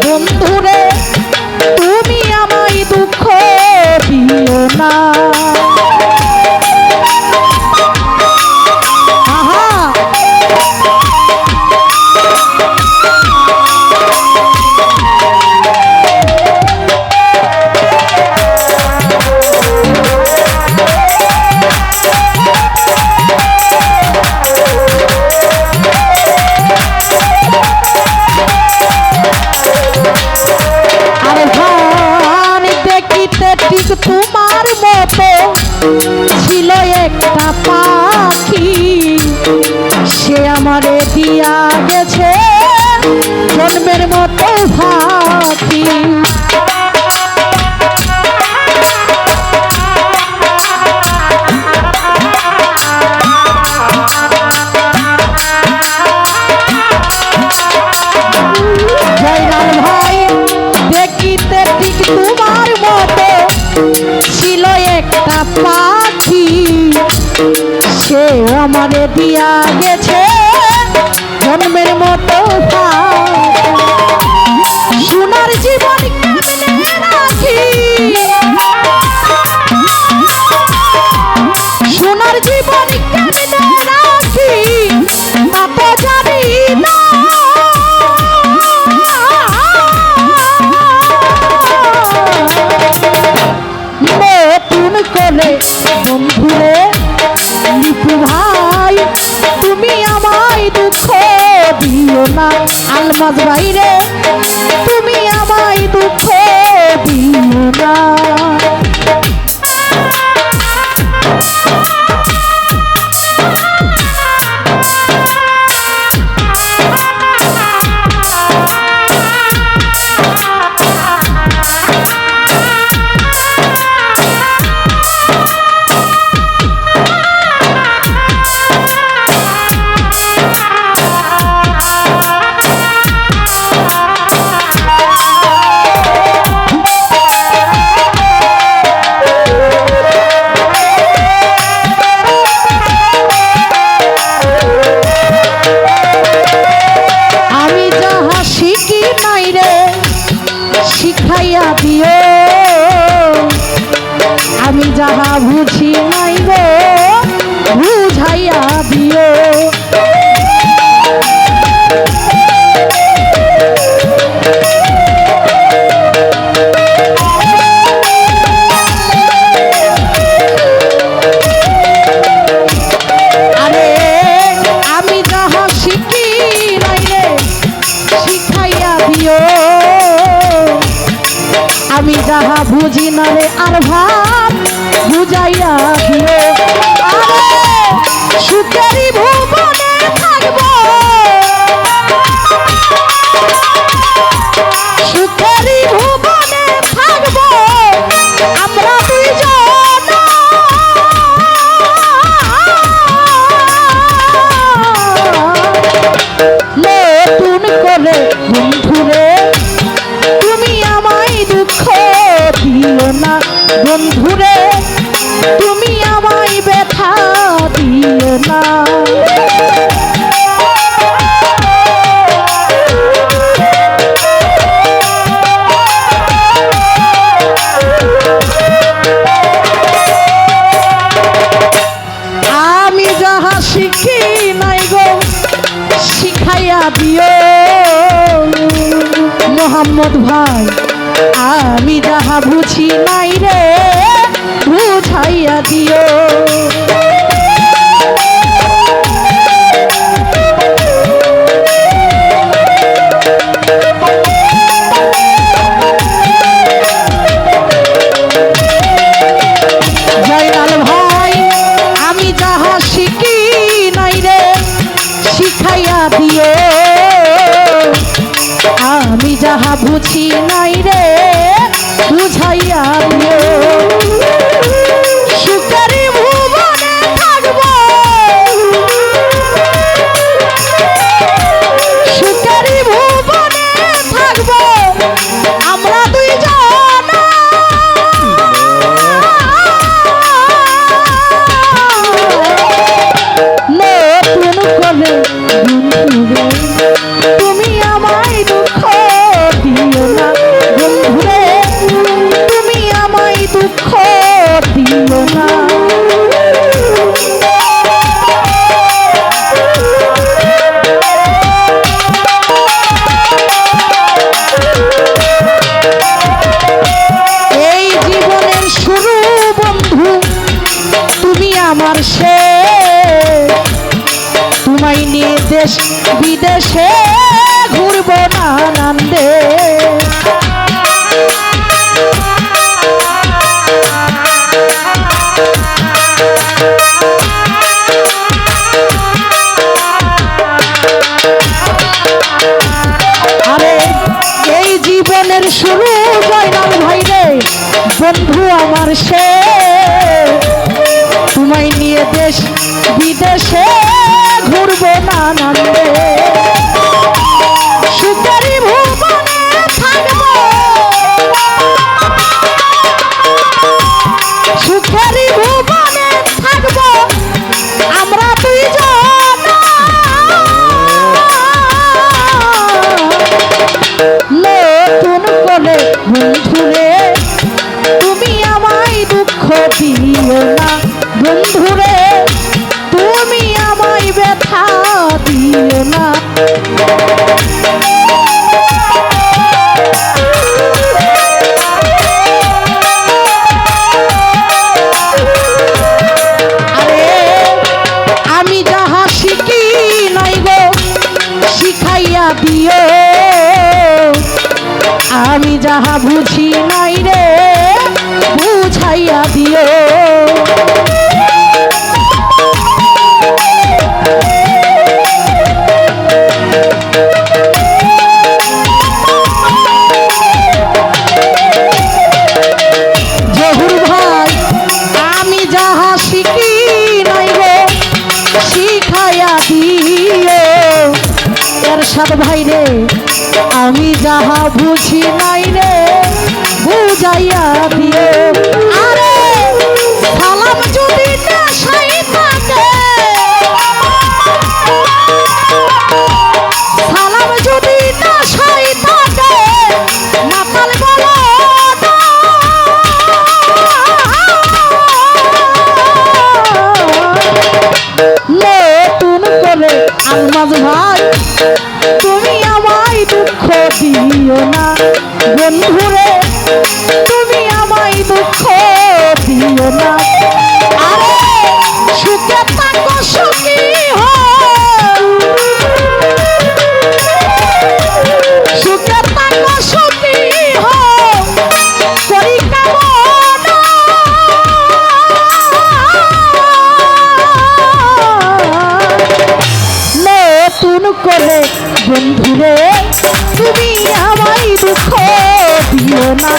বন্ধুরে তুমি আমায় দুঃখ দিও না। তোমার মতো ছিল একটা পাখি, সে আমারে দিয়া গেছে জন্মের মতো ভাখি। জয়লাল ভাই দেখিতে ঠিক তোমার মতো ছিল একটা পাখি, সে আমারে দিয়া গেছে জন্মের মতো সোনার জীবন কেমনে রাখি, সোনার জীবন কেমনে রাখি তা তো জানি না। বন্ধুরে লিপু ভাই তুমি আমায় দুঃখ দিও না, আলমাজ ভাইরে তুমি আমায় দুঃখ দিও না। শিখাইয়া দিও আমি যাহা বুঝি নাই গো বুঝাইয়া দিও। আরে আমি যাহা শিখি নাই রে শিখাইয়া দিও, আমি যাহা বুঝি না রে আর ভাব বুঝাইয়া দিও। আরে সুখেরই ভুবনে থাকবো, সুখেরই ভুবনে থাকবো আমরা দুইজন, নতুন করে বন্ধুরে তুমি আমায় দুঃখ দিও না, বন্ধুরে তুমি আমায় ব্যথা দিও না। আমি যাহা শিখি নাই গো শিখাইয়া দিও মোহাম্মদ ভাই, আমি যাহা বুঝি নাই রে বুঝাইয়া দিও। জয়লাল ভাই আমি যাহা শিখি নাই রে শিখাইয়া দিও, আমি যাহা বুঝি নাই রে বুঝাইয়া দিও। সুখেরই ভুবনে থাকবো, সুখেরই ভুবনে থাকবো আমরা দুইজন, নতুন করে তুমি আমায় দুঃখ দেশ বিদেশে ঘুরবো নানান্দে। আরে এই জীবনের শুরু জয়নাল ভাই রে, বন্ধু আমার সে, তোমায় নিয়ে দেশ বিদেশে ঘুরবো নানান্দে। সুখেরই ভুবনে থাকবো, সুখেরই ভুবনে থাকবো আমরা দুইজন। নতুন করে বন্ধুরে তুমি আমায় দুঃখ দিও না, বন্ধুরে তুমি আমায় ব্যথা দিও না। আরে আমি যাহা শিখি নাই গো শিখাইয়া দিও, আমি যাহা বুঝি নাই রে বুঝাইয়া দিও। জহুর ভাই আমি যাহা শিখি নাই গো শিখাইয়া দিও, এরশাদ ভাই রে আমি যাহা বুঝি নাই রে বুঝাইয়া দিও। আরে সালাম যদি নেশাই থাকে, সালাম যদি নেশাই থাকে মাতাল বলো না। নতুন করে আলমাজ ভাই তুমি আমায় দুঃখ দিও না, বন্ধুরে তুমি আমায় দুঃখ দিও না। আরে সুখে থাকো সুখী হও, সুখে থাকো সুখী হও করি কামনা। নতুন করে বন্ধুরে তুমি আমায় দুঃখ দিও না,